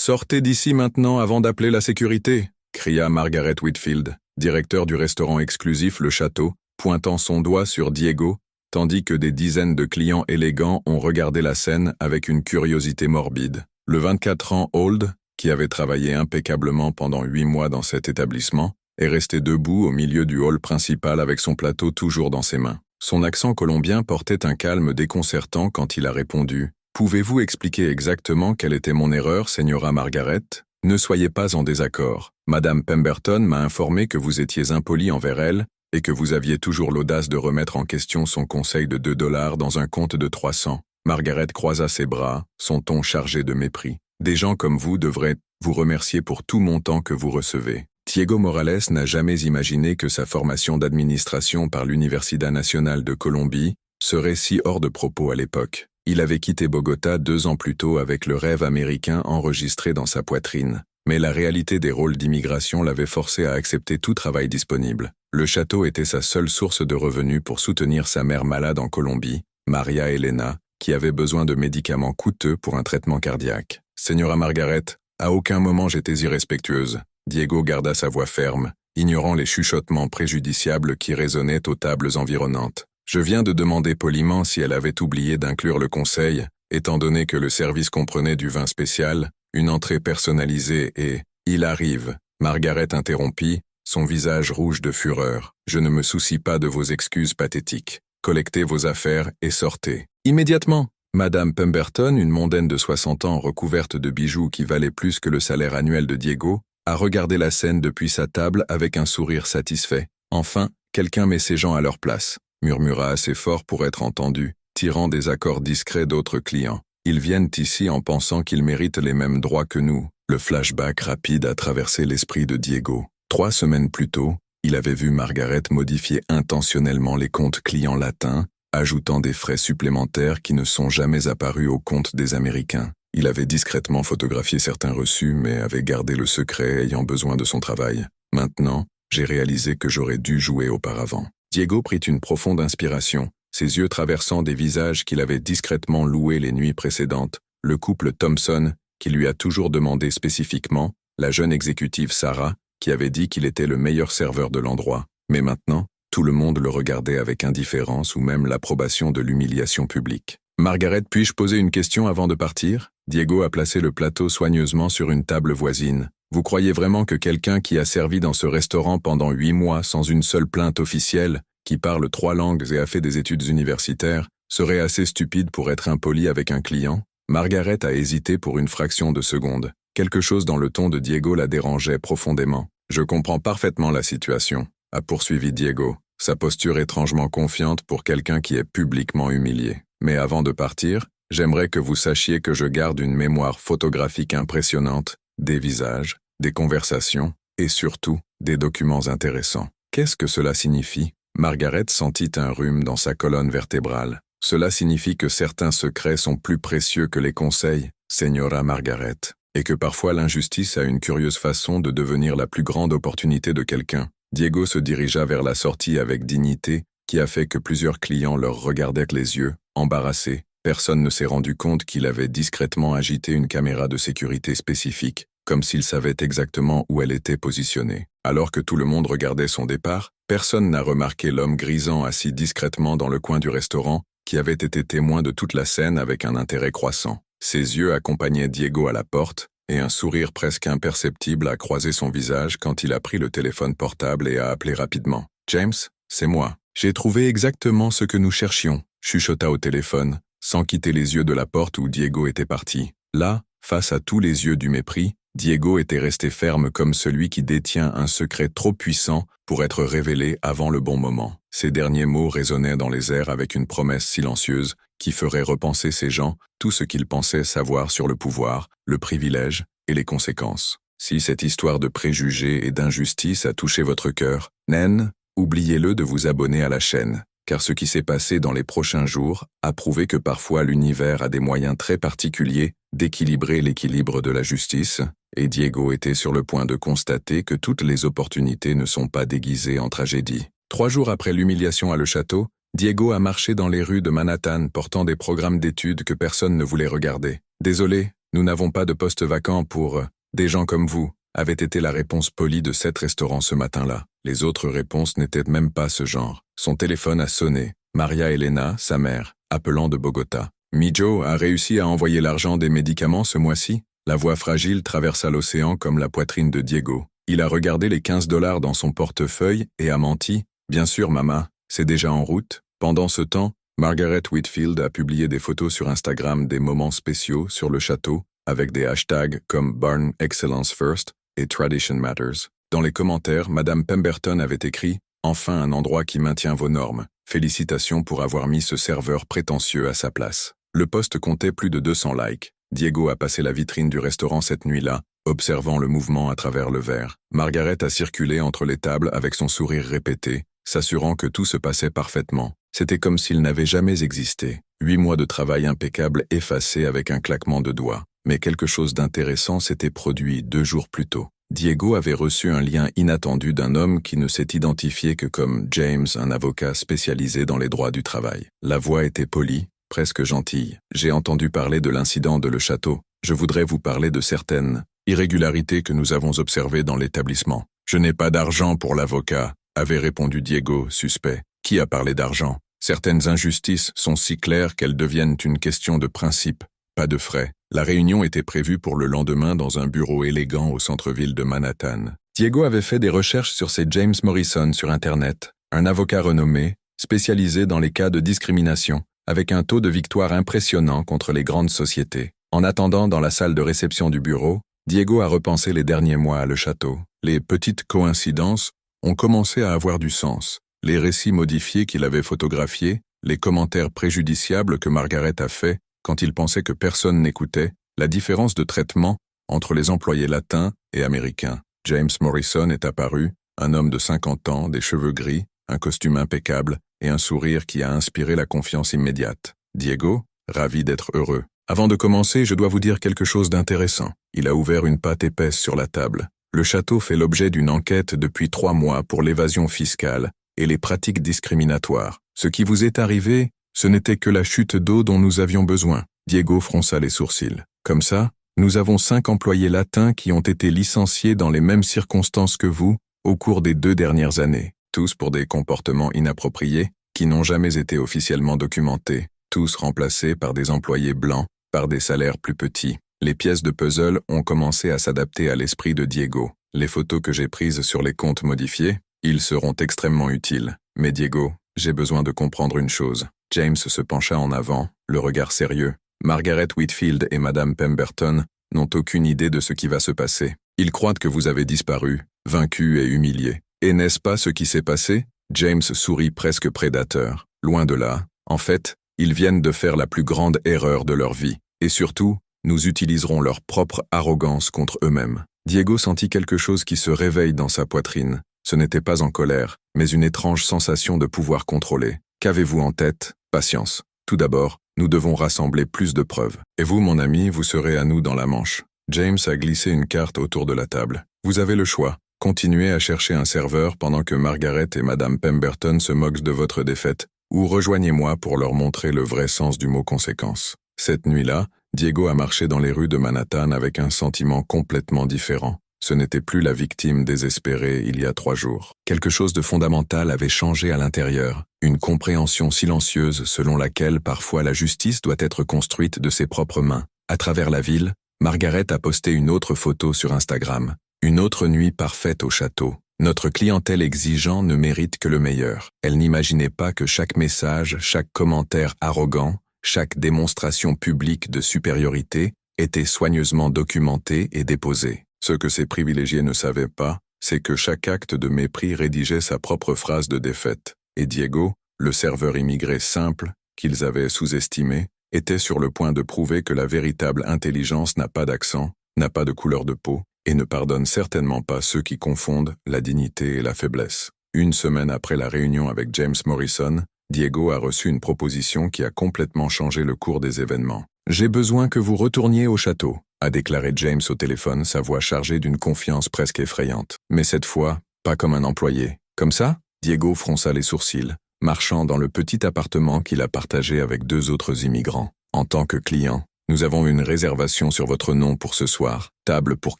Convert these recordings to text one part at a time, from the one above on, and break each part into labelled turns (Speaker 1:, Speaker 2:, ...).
Speaker 1: Sortez d'ici maintenant avant d'appeler la sécurité, cria Margaret Whitfield, directeur du restaurant exclusif Le Château, pointant son doigt sur Diego, tandis que des dizaines de clients élégants ont regardé la scène avec une curiosité morbide. Le 24 ans Old, qui avait travaillé impeccablement pendant 8 mois dans cet établissement, est resté debout au milieu du hall principal avec son plateau toujours dans ses mains. Son accent colombien portait un calme déconcertant quand il a répondu « Pouvez-vous expliquer exactement quelle était mon erreur, Señora Margaret ? Ne soyez pas en désaccord. Madame Pemberton m'a informé que vous étiez impoli envers elle et que vous aviez toujours l'audace de remettre en question son conseil de $2 dans un compte de 300. Margaret croisa ses bras, son ton chargé de mépris. Des gens comme vous devraient vous remercier pour tout montant que vous recevez. Diego Morales n'a jamais imaginé que sa formation d'administration par l'Universidad Nacional de Colombie serait si hors de propos à l'époque. Il avait quitté Bogota 2 ans plus tôt avec le rêve américain enregistré dans sa poitrine. Mais la réalité des rôles d'immigration l'avait forcé à accepter tout travail disponible. Le château était sa seule source de revenus pour soutenir sa mère malade en Colombie, Maria Elena, qui avait besoin de médicaments coûteux pour un traitement cardiaque. « Señora Margaret, à aucun moment j'étais irrespectueuse. » Diego garda sa voix ferme, ignorant les chuchotements préjudiciables qui résonnaient aux tables environnantes. Je viens de demander poliment si elle avait oublié d'inclure le conseil, étant donné que le service comprenait du vin spécial, une entrée personnalisée et « Il arrive », Margaret interrompit, son visage rouge de fureur. « Je ne me soucie pas de vos excuses pathétiques. Collectez vos affaires et sortez. » Immédiatement. Madame Pemberton, une mondaine de 60 ans recouverte de bijoux qui valaient plus que le salaire annuel de Diego, a regardé la scène depuis sa table avec un sourire satisfait. « Enfin, quelqu'un met ses gens à leur place », murmura assez fort pour être entendu, tirant des accords discrets d'autres clients. « Ils viennent ici en pensant qu'ils méritent les mêmes droits que nous. » Le flashback rapide a traversé l'esprit de Diego. 3 semaines plus tôt, il avait vu Margaret modifier intentionnellement les comptes clients latins, ajoutant des frais supplémentaires qui ne sont jamais apparus aux comptes des Américains. Il avait discrètement photographié certains reçus, mais avait gardé le secret ayant besoin de son travail. Maintenant, j'ai réalisé que j'aurais dû jouer auparavant. Diego prit une profonde inspiration, ses yeux traversant des visages qu'il avait discrètement loués les nuits précédentes, le couple Thompson, qui lui a toujours demandé spécifiquement, la jeune exécutive Sarah, qui avait dit qu'il était le meilleur serveur de l'endroit. Mais maintenant, tout le monde le regardait avec indifférence ou même l'approbation de l'humiliation publique. « Margaret, puis-je poser une question avant de partir ?» Diego a placé le plateau soigneusement sur une table voisine. « Vous croyez vraiment que quelqu'un qui a servi dans ce restaurant pendant 8 mois sans une seule plainte officielle, qui parle 3 langues et a fait des études universitaires, serait assez stupide pour être impoli avec un client ?» Margaret a hésité pour une fraction de seconde. Quelque chose dans le ton de Diego la dérangeait profondément. « Je comprends parfaitement la situation », a poursuivi Diego, sa posture étrangement confiante pour quelqu'un qui est publiquement humilié. « Mais avant de partir, j'aimerais que vous sachiez que je garde une mémoire photographique impressionnante, des visages, des conversations, et surtout, des documents intéressants. » Qu'est-ce que cela signifie ? Margaret sentit un rhume dans sa colonne vertébrale. Cela signifie que certains secrets sont plus précieux que les conseils, Señora Margaret, et que parfois l'injustice a une curieuse façon de devenir la plus grande opportunité de quelqu'un. Diego se dirigea vers la sortie avec dignité, qui a fait que plusieurs clients leur regardaient avec les yeux, embarrassés. Personne ne s'est rendu compte qu'il avait discrètement agité une caméra de sécurité spécifique, comme s'il savait exactement où elle était positionnée. Alors que tout le monde regardait son départ, personne n'a remarqué l'homme grisant assis discrètement dans le coin du restaurant, qui avait été témoin de toute la scène avec un intérêt croissant. Ses yeux accompagnaient Diego à la porte, et un sourire presque imperceptible a croisé son visage quand il a pris le téléphone portable et a appelé rapidement. « James, c'est moi. J'ai trouvé exactement ce que nous cherchions », chuchota au téléphone, sans quitter les yeux de la porte où Diego était parti. Là, face à tous les yeux du mépris, Diego était resté ferme comme celui qui détient un secret trop puissant pour être révélé avant le bon moment. Ces derniers mots résonnaient dans les airs avec une promesse silencieuse qui ferait repenser ces gens tout ce qu'ils pensaient savoir sur le pouvoir, le privilège et les conséquences. Si cette histoire de préjugés et d'injustice a touché votre cœur, naine, oubliez-le de vous abonner à la chaîne, car ce qui s'est passé dans les prochains jours a prouvé que parfois l'univers a des moyens très particuliers d'équilibrer l'équilibre de la justice, et Diego était sur le point de constater que toutes les opportunités ne sont pas déguisées en tragédie. 3 jours après l'humiliation à Le Château, Diego a marché dans les rues de Manhattan portant des programmes d'études que personne ne voulait regarder. « Désolé, Nous n'avons pas de poste vacant pour des gens comme vous, avait été la réponse polie de 7 restaurants ce matin-là. Les autres réponses n'étaient même pas ce genre. Son téléphone a sonné. Maria Elena, sa mère, appelant de Bogota. Mijo a réussi à envoyer l'argent des médicaments ce mois-ci? La voix fragile traversa l'océan comme la poitrine de Diego. Il a regardé les 15 $ dans son portefeuille et a menti. Bien sûr, maman, c'est déjà en route. Pendant ce temps, Margaret Whitfield a publié des photos sur Instagram des moments spéciaux sur le château, avec des hashtags comme Barn Excellence First et Tradition Matters. Dans les commentaires, Madame Pemberton avait écrit « Enfin un endroit qui maintient vos normes. Félicitations pour avoir mis ce serveur prétentieux à sa place. » Le post comptait plus de 200 likes. Diego a passé la vitrine du restaurant cette nuit-là, observant le mouvement à travers le verre. Margaret a circulé entre les tables avec son sourire répété, s'assurant que tout se passait parfaitement. C'était comme s'il n'avait jamais existé. 8 mois de travail impeccable effacés avec un claquement de doigts. Mais quelque chose d'intéressant s'était produit 2 jours plus tôt. Diego avait reçu un lien inattendu d'un homme qui ne s'est identifié que comme James, un avocat spécialisé dans les droits du travail. La voix était polie, presque gentille. « J'ai entendu parler de l'incident de Le Château. Je voudrais vous parler de certaines irrégularités que nous avons observées dans l'établissement. »« Je n'ai pas d'argent pour l'avocat, » avait répondu Diego, suspect. « Qui a parlé d'argent ? Certaines injustices sont si claires qu'elles deviennent une question de principe, pas de frais. » La réunion était prévue pour le lendemain dans un bureau élégant au centre-ville de Manhattan. Diego avait fait des recherches sur ces James Morrison sur Internet, un avocat renommé, spécialisé dans les cas de discrimination, avec un taux de victoire impressionnant contre les grandes sociétés. En attendant dans la salle de réception du bureau, Diego a repensé les derniers mois à Le Château. Les petites coïncidences ont commencé à avoir du sens. Les récits modifiés qu'il avait photographiés, les commentaires préjudiciables que Margaret a faits quand il pensait que personne n'écoutait, la différence de traitement entre les employés latins et américains. James Morrison est apparu, un homme de 50 ans, des cheveux gris, un costume impeccable et un sourire qui a inspiré la confiance immédiate. Diego, ravi d'être heureux. Avant de commencer, je dois vous dire quelque chose d'intéressant. Il a ouvert une pâte épaisse sur la table. Le château fait l'objet d'une enquête depuis 3 mois pour l'évasion fiscale et les pratiques discriminatoires. Ce qui vous est arrivé, ce n'était que la chute d'eau dont nous avions besoin. Diego fronça les sourcils. Comme ça, nous avons 5 employés latins qui ont été licenciés dans les mêmes circonstances que vous au cours des 2 dernières années. Tous pour des comportements inappropriés qui n'ont jamais été officiellement documentés. Tous remplacés par des employés blancs, par des salaires plus petits. Les pièces de puzzle ont commencé à s'adapter à l'esprit de Diego. Les photos que j'ai prises sur les comptes modifiés, ils seront extrêmement utiles. Mais Diego, j'ai besoin de comprendre une chose. James se pencha en avant, le regard sérieux. Margaret Whitfield et Madame Pemberton n'ont aucune idée de ce qui va se passer. Ils croient que vous avez disparu, vaincu et humilié. Et n'est-ce pas ce qui s'est passé? James sourit presque prédateur. Loin de là. En fait, ils viennent de faire la plus grande erreur de leur vie. Et surtout, nous utiliserons leur propre arrogance contre eux-mêmes. Diego sentit quelque chose qui se réveille dans sa poitrine. Ce n'était pas en colère, mais une étrange sensation de pouvoir contrôler. Qu'avez-vous en tête? Patience. Tout d'abord, nous devons rassembler plus de preuves. Et vous, mon ami, vous serez à nous dans la manche. James a glissé une carte autour de la table. Vous avez le choix. Continuez à chercher un serveur pendant que Margaret et Madame Pemberton se moquent de votre défaite, ou rejoignez-moi pour leur montrer le vrai sens du mot conséquence. Cette nuit-là, Diego a marché dans les rues de Manhattan avec un sentiment complètement différent. Ce n'était plus la victime désespérée il y a 3 jours. Quelque chose de fondamental avait changé à l'intérieur, une compréhension silencieuse selon laquelle parfois la justice doit être construite de ses propres mains. À travers la ville, Margaret a posté une autre photo sur Instagram. Une autre nuit parfaite au château. Notre clientèle exigeant ne mérite que le meilleur. Elle n'imaginait pas que chaque message, chaque commentaire arrogant, chaque démonstration publique de supériorité était soigneusement documenté et déposé. Ce que ces privilégiés ne savaient pas, c'est que chaque acte de mépris rédigeait sa propre phrase de défaite. Et Diego, le serveur immigré simple, qu'ils avaient sous-estimé, était sur le point de prouver que la véritable intelligence n'a pas d'accent, n'a pas de couleur de peau, et ne pardonne certainement pas ceux qui confondent la dignité et la faiblesse. 1 semaine après la réunion avec James Morrison, Diego a reçu une proposition qui a complètement changé le cours des événements. « J'ai besoin que vous retourniez au château », a déclaré James au téléphone, sa voix chargée d'une confiance presque effrayante. Mais cette fois, pas comme un employé. Comme ça? Diego fronça les sourcils, marchant dans le petit appartement qu'il a partagé avec 2 autres immigrants. En tant que client, Nous avons une réservation sur votre nom pour ce soir, table pour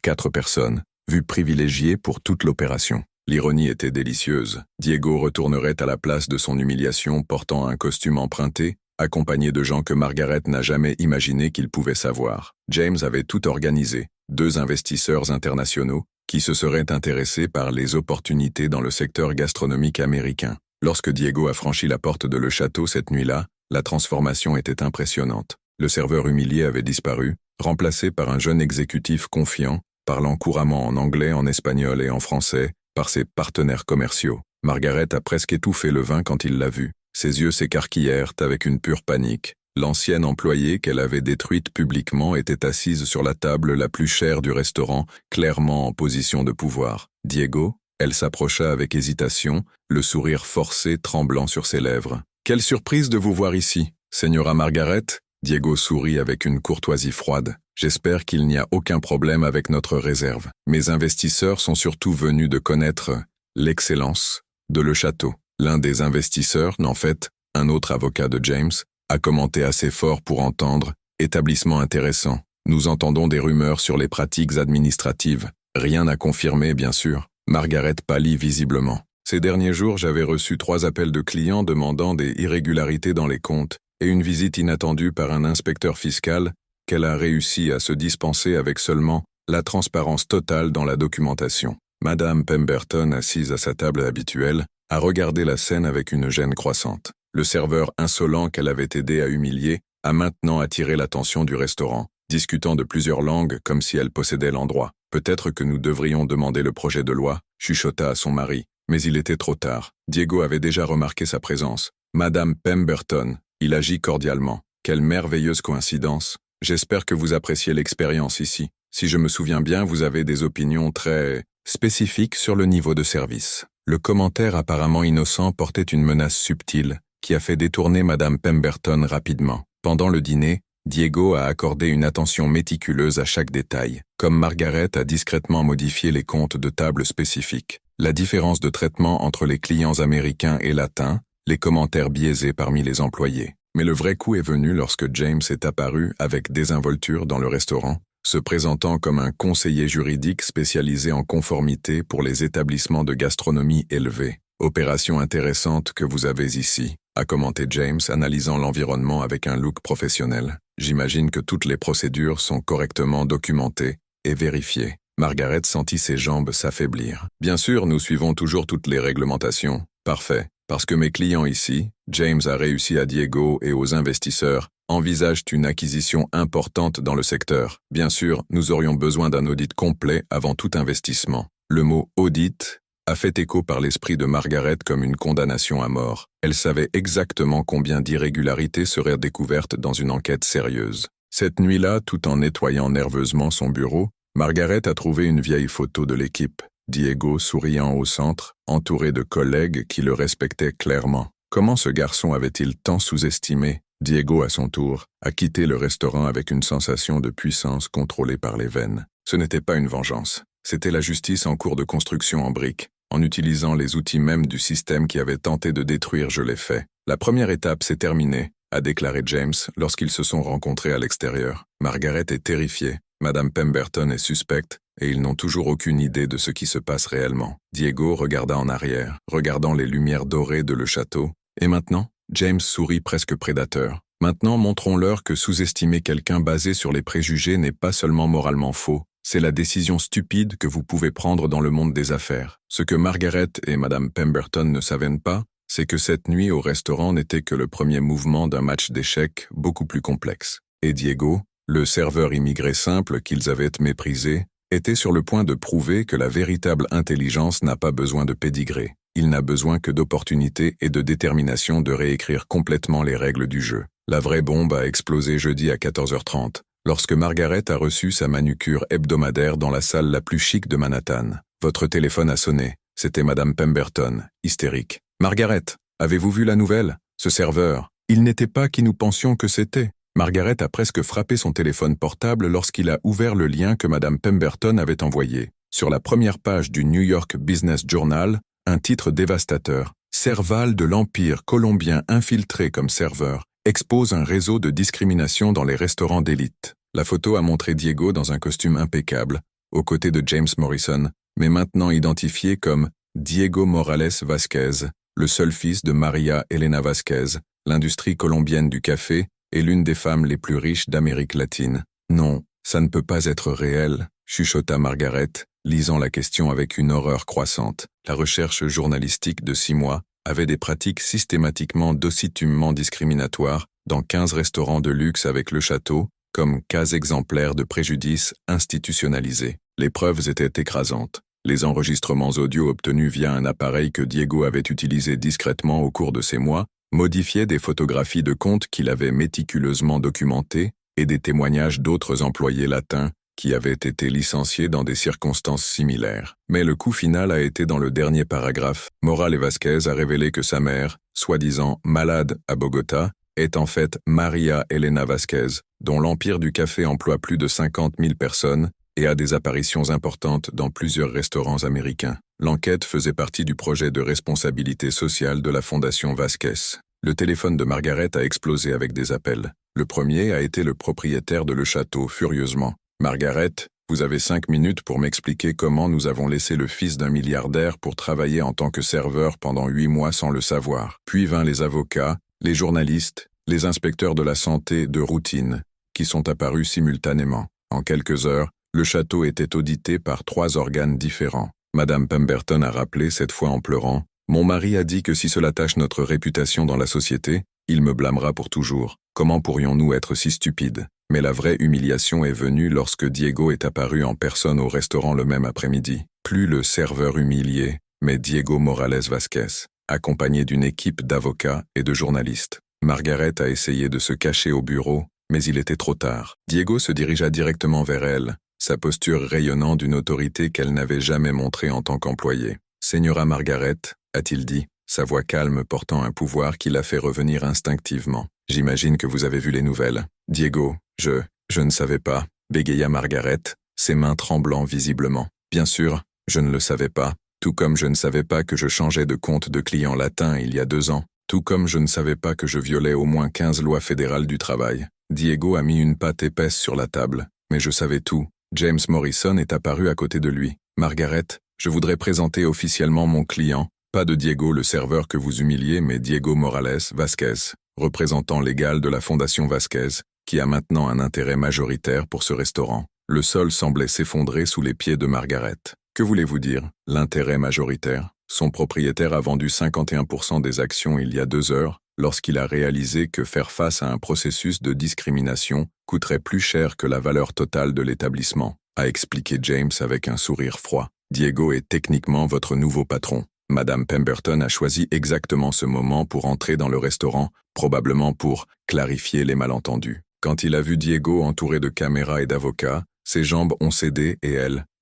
Speaker 1: 4 personnes, vue privilégiée pour toute l'opération. L'ironie était délicieuse. Diego retournerait à la place de son humiliation portant un costume emprunté, accompagné de gens que Margaret n'a jamais imaginé qu'il pouvait savoir. James avait tout organisé, 2 investisseurs internationaux, qui se seraient intéressés par les opportunités dans le secteur gastronomique américain. Lorsque Diego a franchi la porte de Le Château cette nuit-là, la transformation était impressionnante. Le serveur humilié avait disparu, remplacé par un jeune exécutif confiant, parlant couramment en anglais, en espagnol et en français, par ses partenaires commerciaux. Margaret a presque étouffé le vin quand il l'a vu. Ses yeux s'écarquillèrent avec une pure panique. L'ancienne employée qu'elle avait détruite publiquement était assise sur la table la plus chère du restaurant, clairement en position de pouvoir. Diego, elle s'approcha avec hésitation, le sourire forcé tremblant sur ses lèvres. « Quelle surprise de vous voir ici, Señora Margaret !» Diego sourit avec une courtoisie froide. « J'espère qu'il n'y a aucun problème avec notre réserve. Mes investisseurs sont surtout venus de connaître l'excellence de Le Château. » L'un des investisseurs, en fait, un autre avocat de James, a commenté assez fort pour entendre « établissement intéressant. Nous entendons des rumeurs sur les pratiques administratives. Rien à confirmer, bien sûr. » Margaret pâlit visiblement. Ces derniers jours, j'avais reçu 3 appels de clients demandant des irrégularités dans les comptes et une visite inattendue par un inspecteur fiscal qu'elle a réussi à se dispenser avec seulement la transparence totale dans la documentation. Madame Pemberton, assise à sa table habituelle, a regardé la scène avec une gêne croissante. Le serveur insolent qu'elle avait aidé à humilier a maintenant attiré l'attention du restaurant, discutant de plusieurs langues comme si elle possédait l'endroit. « Peut-être que nous devrions demander le projet de loi », chuchota à son mari. Mais il était trop tard. Diego avait déjà remarqué sa présence. « Madame Pemberton », il agit cordialement. « Quelle merveilleuse coïncidence. J'espère que vous appréciez l'expérience ici. Si je me souviens bien, vous avez des opinions très spécifiques sur le niveau de service. » Le commentaire apparemment innocent portait une menace subtile qui a fait détourner Madame Pemberton rapidement. Pendant le dîner, Diego a accordé une attention méticuleuse à chaque détail, comme Margaret a discrètement modifié les comptes de table spécifiques. La différence de traitement entre les clients américains et latins, les commentaires biaisés parmi les employés. Mais le vrai coup est venu lorsque James est apparu avec désinvolture dans le restaurant, se présentant comme un conseiller juridique spécialisé en conformité pour les établissements de gastronomie élevée. « Opération intéressante que vous avez ici », a commenté James, analysant l'environnement avec un look professionnel. « J'imagine que toutes les procédures sont correctement documentées et vérifiées. » Margaret sentit ses jambes s'affaiblir. « Bien sûr, nous suivons toujours toutes les réglementations. » « Parfait. Parce que mes clients ici, James a réussi à Diego et aux investisseurs, envisagent une acquisition importante dans le secteur. Bien sûr, nous aurions besoin d'un audit complet avant tout investissement. » Le mot « audit » a fait écho par l'esprit de Margaret comme une condamnation à mort. Elle savait exactement combien d'irrégularités seraient découvertes dans une enquête sérieuse. Cette nuit-là, tout en nettoyant nerveusement son bureau, Margaret a trouvé une vieille photo de l'équipe. Diego souriant au centre, entouré de collègues qui le respectaient clairement. Comment ce garçon avait-il tant sous-estimé? Diego, à son tour, a quitté le restaurant avec une sensation de puissance contrôlée par les veines. Ce n'était pas une vengeance. C'était la justice en cours de construction en briques, en utilisant les outils même du système qui avait tenté de détruire Je l'ai fait. La première étape s'est terminée, a déclaré James lorsqu'ils se sont rencontrés à l'extérieur. Margaret est terrifiée, Madame Pemberton est suspecte, et ils n'ont toujours aucune idée de ce qui se passe réellement. Diego regarda en arrière, regardant les lumières dorées de Le Château. Et maintenant, James sourit presque prédateur. Maintenant, montrons-leur que sous-estimer quelqu'un basé sur les préjugés n'est pas seulement moralement faux, c'est la décision stupide que vous pouvez prendre dans le monde des affaires. Ce que Margaret et Madame Pemberton ne savaient pas, c'est que cette nuit au restaurant n'était que le premier mouvement d'un match d'échecs beaucoup plus complexe. Et Diego, le serveur immigré simple qu'ils avaient méprisé, était sur le point de prouver que la véritable intelligence n'a pas besoin de pédigré. Il n'a besoin que d'opportunité et de détermination de réécrire complètement les règles du jeu. La vraie bombe a explosé jeudi à 14h30, lorsque Margaret a reçu sa manucure hebdomadaire dans la salle la plus chic de Manhattan. Votre téléphone a sonné. C'était Madame Pemberton, hystérique. « Margaret, avez-vous vu la nouvelle? Ce serveur, il n'était pas qui nous pensions que c'était. » Margaret a presque frappé son téléphone portable lorsqu'il a ouvert le lien que Madame Pemberton avait envoyé. Sur la première page du New York Business Journal, un titre dévastateur. « Serval de l'Empire colombien infiltré comme serveur expose un réseau de discrimination dans les restaurants d'élite. La photo a montré Diego dans un costume impeccable, aux côtés de James Morrison, mais maintenant identifié comme Diego Morales Vázquez, le seul fils de María Elena Vázquez, l'industrie colombienne du café et l'une des femmes les plus riches d'Amérique latine. Non, ça ne peut pas être réel, chuchota Margaret, lisant la question avec une horreur croissante. La recherche journalistique de 6 mois avait des pratiques systématiquement docitumement discriminatoires dans 15 restaurants de luxe avec le château, comme cas exemplaires de préjudice institutionnalisé. Les preuves étaient écrasantes. Les enregistrements audio obtenus via un appareil que Diego avait utilisé discrètement au cours de ces mois modifiaient des photographies de comptes qu'il avait méticuleusement documentées et des témoignages d'autres employés latins qui avaient été licenciés dans des circonstances similaires. Mais le coup final a été dans le dernier paragraphe. Morales Vázquez a révélé que sa mère, soi-disant malade à Bogota, est en fait María Elena Vázquez, dont l'empire du café emploie plus de 50 000 personnes et a des apparitions importantes dans plusieurs restaurants américains. L'enquête faisait partie du projet de responsabilité sociale de la Fondation Vázquez. Le téléphone de Margaret a explosé avec des appels. Le premier a été le propriétaire de Le Château, furieusement. « Margaret, vous avez 5 minutes pour m'expliquer comment nous avons laissé le fils d'un milliardaire pour travailler en tant que serveur pendant 8 mois sans le savoir. » Puis vinrent les avocats, les journalistes, les inspecteurs de la santé de routine, qui sont apparus simultanément. En quelques heures, le château était audité par 3 organes différents. Madame Pemberton a rappelé, cette fois en pleurant, « Mon mari a dit que si cela tâche notre réputation dans la société, il me blâmera pour toujours. Comment pourrions-nous être si stupides ?» Mais la vraie humiliation est venue lorsque Diego est apparu en personne au restaurant le même après-midi. Plus le serveur humilié, mais Diego Morales Vázquez, accompagné d'une équipe d'avocats et de journalistes. Margaret a essayé de se cacher au bureau, mais il était trop tard. Diego se dirigea directement vers elle, sa posture rayonnant d'une autorité qu'elle n'avait jamais montrée en tant qu'employée. « Señora Margaret », a-t-il dit, sa voix calme portant un pouvoir qui la fait revenir instinctivement. « J'imagine que vous avez vu les nouvelles. »« Diego, je ne savais pas, » bégaya Margaret, ses mains tremblant visiblement. « Bien sûr, je ne le savais pas, tout comme je ne savais pas que je changeais de compte de client latin il y a 2 ans, tout comme je ne savais pas que je violais au moins 15 lois fédérales du travail. » Diego a mis une patte épaisse sur la table. « Mais je savais tout. » James Morrison est apparu à côté de lui. « Margaret, je voudrais présenter officiellement mon client, pas de Diego le serveur que vous humiliez, mais Diego Morales Vázquez, représentant légal de la Fondation Vázquez, qui a maintenant un intérêt majoritaire pour ce restaurant. » Le sol semblait s'effondrer sous les pieds de Margaret. Que voulez-vous dire, l'intérêt majoritaire? Son propriétaire a vendu 51% des actions il y a 2 heures, lorsqu'il a réalisé que faire face à un processus de discrimination coûterait plus cher que la valeur totale de l'établissement, a expliqué James avec un sourire froid. Diego est techniquement votre nouveau patron. Madame Pemberton a choisi exactement ce moment pour entrer dans le restaurant, probablement pour clarifier les malentendus. Quand il a vu Diego entouré de caméras et d'avocats, ses jambes ont cédé et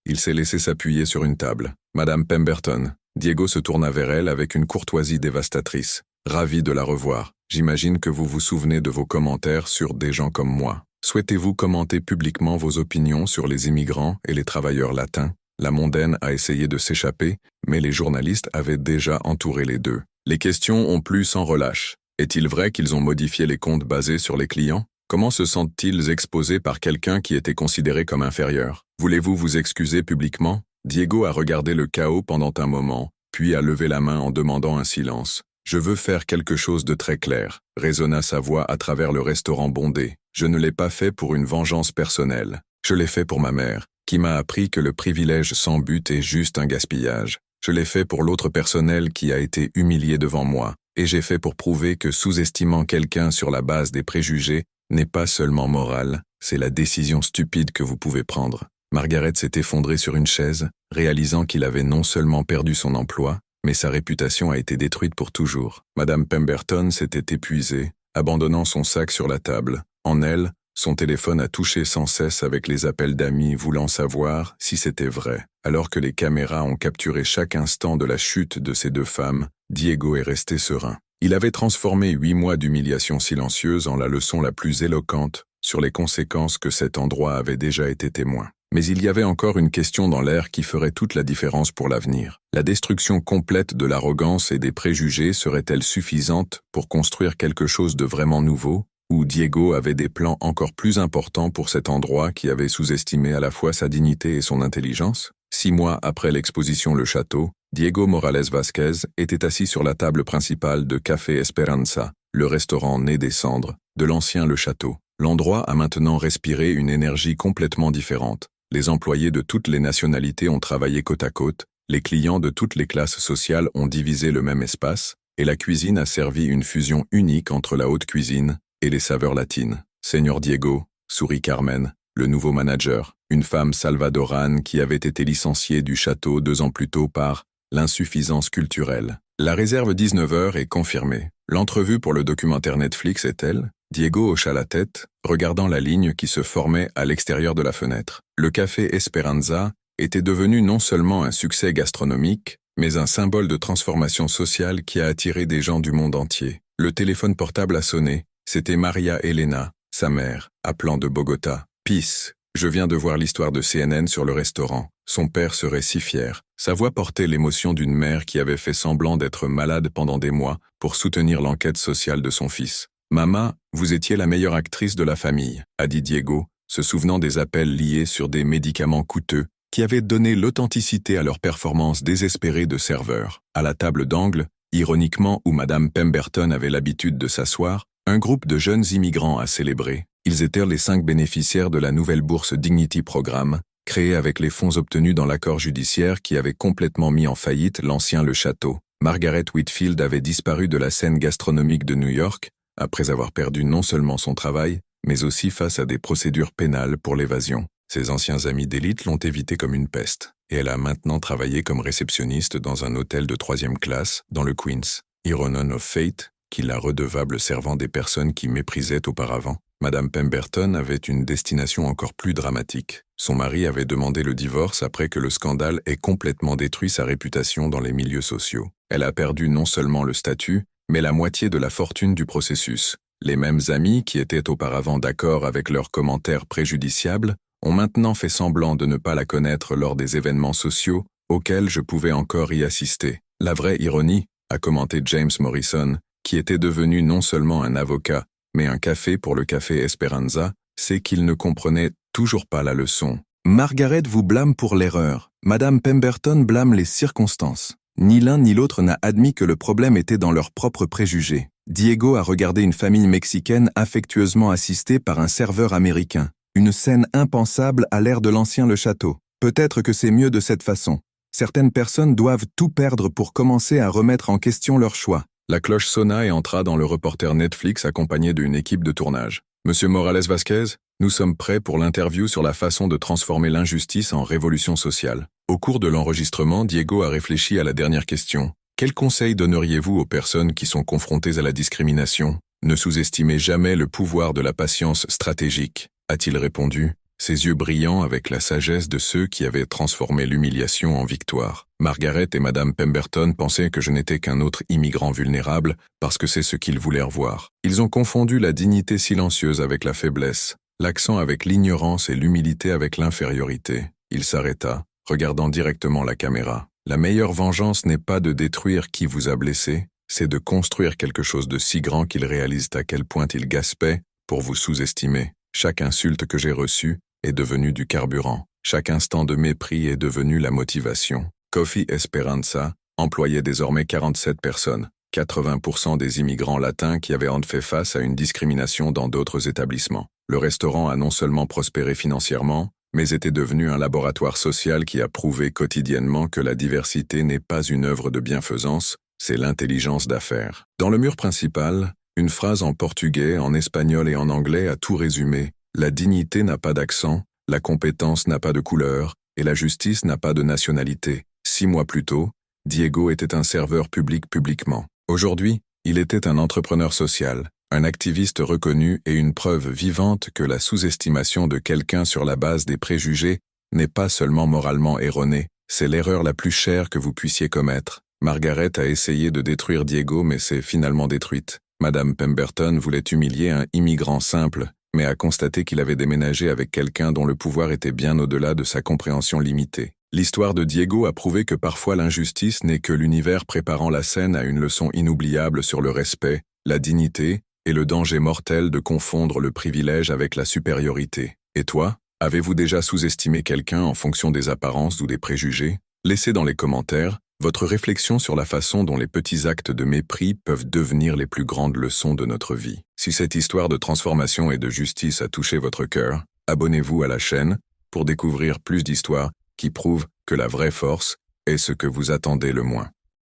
Speaker 1: il s'est laissé s'appuyer sur une table. « Madame Pemberton », Diego se tourna vers elle avec une courtoisie dévastatrice. « Ravi de la revoir. J'imagine que vous vous souvenez de vos commentaires sur des gens comme moi. Souhaitez-vous commenter publiquement vos opinions sur les immigrants et les travailleurs latins ?» La mondaine a essayé de s'échapper, mais les journalistes avaient déjà entouré les deux. Les questions ont plu sans relâche. Est-il vrai qu'ils ont modifié les comptes basés sur les clients? Comment se sentent-ils exposés par quelqu'un qui était considéré comme inférieur? Voulez-vous vous excuser publiquement? Diego a regardé le chaos pendant un moment, puis a levé la main en demandant un silence. « Je veux faire quelque chose de très clair », résonna sa voix à travers le restaurant bondé. « Je ne l'ai pas fait pour une vengeance personnelle. Je l'ai fait pour ma mère, qui m'a appris que le privilège sans but est juste un gaspillage. Je l'ai fait pour l'autre personnel qui a été humilié devant moi, et j'ai fait pour prouver que sous-estimant quelqu'un sur la base des préjugés n'est pas seulement moral, c'est la décision stupide que vous pouvez prendre. » Margaret s'est effondrée sur une chaise, réalisant qu'il avait non seulement perdu son emploi, mais sa réputation a été détruite pour toujours. Madame Pemberton s'était épuisée, abandonnant son sac sur la table. En elle, son téléphone a touché sans cesse avec les appels d'amis voulant savoir si c'était vrai. Alors que les caméras ont capturé chaque instant de la chute de ces 2 femmes, Diego est resté serein. Il avait transformé 8 mois d'humiliation silencieuse en la leçon la plus éloquente sur les conséquences que cet endroit avait déjà été témoin. Mais il y avait encore une question dans l'air qui ferait toute la différence pour l'avenir. La destruction complète de l'arrogance et des préjugés serait-elle suffisante pour construire quelque chose de vraiment nouveau, ou Diego avait des plans encore plus importants pour cet endroit qui avait sous-estimé à la fois sa dignité et son intelligence? 6 mois après l'exposition Le Château, Diego Morales Vázquez était assis sur la table principale de Café Esperanza, le restaurant né des cendres, de l'ancien Le Château. L'endroit a maintenant respiré une énergie complètement différente. Les employés de toutes les nationalités ont travaillé côte à côte, les clients de toutes les classes sociales ont divisé le même espace, et la cuisine a servi une fusion unique entre la haute cuisine et les saveurs latines. Señor Diego, sourit Carmen, le nouveau manager, une femme salvadorane qui avait été licenciée du château 2 ans plus tôt par l'insuffisance culturelle. La réserve 19h est confirmée. L'entrevue pour le documentaire Netflix est-elle? Diego hocha la tête, regardant la ligne qui se formait à l'extérieur de la fenêtre. Le café Esperanza était devenu non seulement un succès gastronomique, mais un symbole de transformation sociale qui a attiré des gens du monde entier. Le téléphone portable a sonné, c'était Maria Elena, sa mère, appelant de Bogota. « Peace, je viens de voir l'histoire de CNN sur le restaurant. Son père serait si fier. » Sa voix portait l'émotion d'une mère qui avait fait semblant d'être malade pendant des mois pour soutenir l'enquête sociale de son fils. « Mama, vous étiez la meilleure actrice de la famille, » a dit Diego, se souvenant des appels liés sur des médicaments coûteux qui avaient donné l'authenticité à leur performance désespérée de serveur. À la table d'angle, ironiquement où Madame Pemberton avait l'habitude de s'asseoir, un groupe de jeunes immigrants a célébré. Ils étaient les 5 bénéficiaires de la nouvelle bourse Dignity Programme, créée avec les fonds obtenus dans l'accord judiciaire qui avait complètement mis en faillite l'ancien Le Château. Margaret Whitfield avait disparu de la scène gastronomique de New York, après avoir perdu non seulement son travail, mais aussi face à des procédures pénales pour l'évasion. Ses anciens amis d'élite l'ont évitée comme une peste, et elle a maintenant travaillé comme réceptionniste dans un hôtel de 3e classe, dans le Queens. Ironon of Fate, qui la redevable servant des personnes qui méprisaient auparavant. Madame Pemberton avait une destination encore plus dramatique. Son mari avait demandé le divorce après que le scandale ait complètement détruit sa réputation dans les milieux sociaux. Elle a perdu non seulement le statut, mais la moitié de la fortune du processus. Les mêmes amis qui étaient auparavant d'accord avec leurs commentaires préjudiciables ont maintenant fait semblant de ne pas la connaître lors des événements sociaux auxquels je pouvais encore y assister. La vraie ironie, a commenté James Morrison, qui était devenu non seulement un avocat, mais un café pour le café Esperanza, c'est qu'il ne comprenait toujours pas la leçon. Margaret vous blâme pour l'erreur. Madame Pemberton blâme les circonstances. Ni l'un ni l'autre n'a admis que le problème était dans leurs propres préjugés. Diego a regardé une famille mexicaine affectueusement assistée par un serveur américain. Une scène impensable à l'ère de l'ancien Le Château. Peut-être que c'est mieux de cette façon. Certaines personnes doivent tout perdre pour commencer à remettre en question leur choix. La cloche sonna et entra dans le reporter Netflix accompagné d'une équipe de tournage. Monsieur Morales Vázquez, nous sommes prêts pour l'interview sur la façon de transformer l'injustice en révolution sociale. Au cours de l'enregistrement, Diego a réfléchi à la dernière question. Quel conseil donneriez-vous aux personnes qui sont confrontées à la discrimination? Ne sous-estimez jamais le pouvoir de la patience stratégique, a-t-il répondu, ses yeux brillants avec la sagesse de ceux qui avaient transformé l'humiliation en victoire. Margaret et Madame Pemberton pensaient que je n'étais qu'un autre immigrant vulnérable parce que c'est ce qu'ils voulaient voir. Ils ont confondu la dignité silencieuse avec la faiblesse, l'accent avec l'ignorance et l'humilité avec l'infériorité. Il s'arrêta, regardant directement la caméra. La meilleure vengeance n'est pas de détruire qui vous a blessé, c'est de construire quelque chose de si grand qu'ils réalisent à quel point ils gaspent pour vous sous-estimer. Chaque insulte que j'ai reçue est devenue du carburant. Chaque instant de mépris est devenu la motivation. Coffee Esperanza employait désormais 47 personnes, 80% des immigrants latins qui avaient fait face à une discrimination dans d'autres établissements. Le restaurant a non seulement prospéré financièrement, mais était devenu un laboratoire social qui a prouvé quotidiennement que la diversité n'est pas une œuvre de bienfaisance, c'est l'intelligence d'affaires. Dans le mur principal, une phrase en portugais, en espagnol et en anglais a tout résumé. La dignité n'a pas d'accent, la compétence n'a pas de couleur, et la justice n'a pas de nationalité. 6 mois plus tôt, Diego était un serveur public publiquement. Aujourd'hui, il était un entrepreneur social, un activiste reconnu et une preuve vivante que la sous-estimation de quelqu'un sur la base des préjugés n'est pas seulement moralement erronée, c'est l'erreur la plus chère que vous puissiez commettre. Margaret a essayé de détruire Diego mais s'est finalement détruite. Madame Pemberton voulait humilier un immigrant simple, mais a constaté qu'il avait déménagé avec quelqu'un dont le pouvoir était bien au-delà de sa compréhension limitée. L'histoire de Diego a prouvé que parfois l'injustice n'est que l'univers préparant la scène à une leçon inoubliable sur le respect, la dignité et le danger mortel de confondre le privilège avec la supériorité. Et toi, avez-vous déjà sous-estimé quelqu'un en fonction des apparences ou des préjugés? Laissez dans les commentaires votre réflexion sur la façon dont les petits actes de mépris peuvent devenir les plus grandes leçons de notre vie. Si cette histoire de transformation et de justice a touché votre cœur, abonnez-vous à la chaîne pour découvrir plus d'histoires qui prouvent que la vraie force est ce que vous attendez le moins.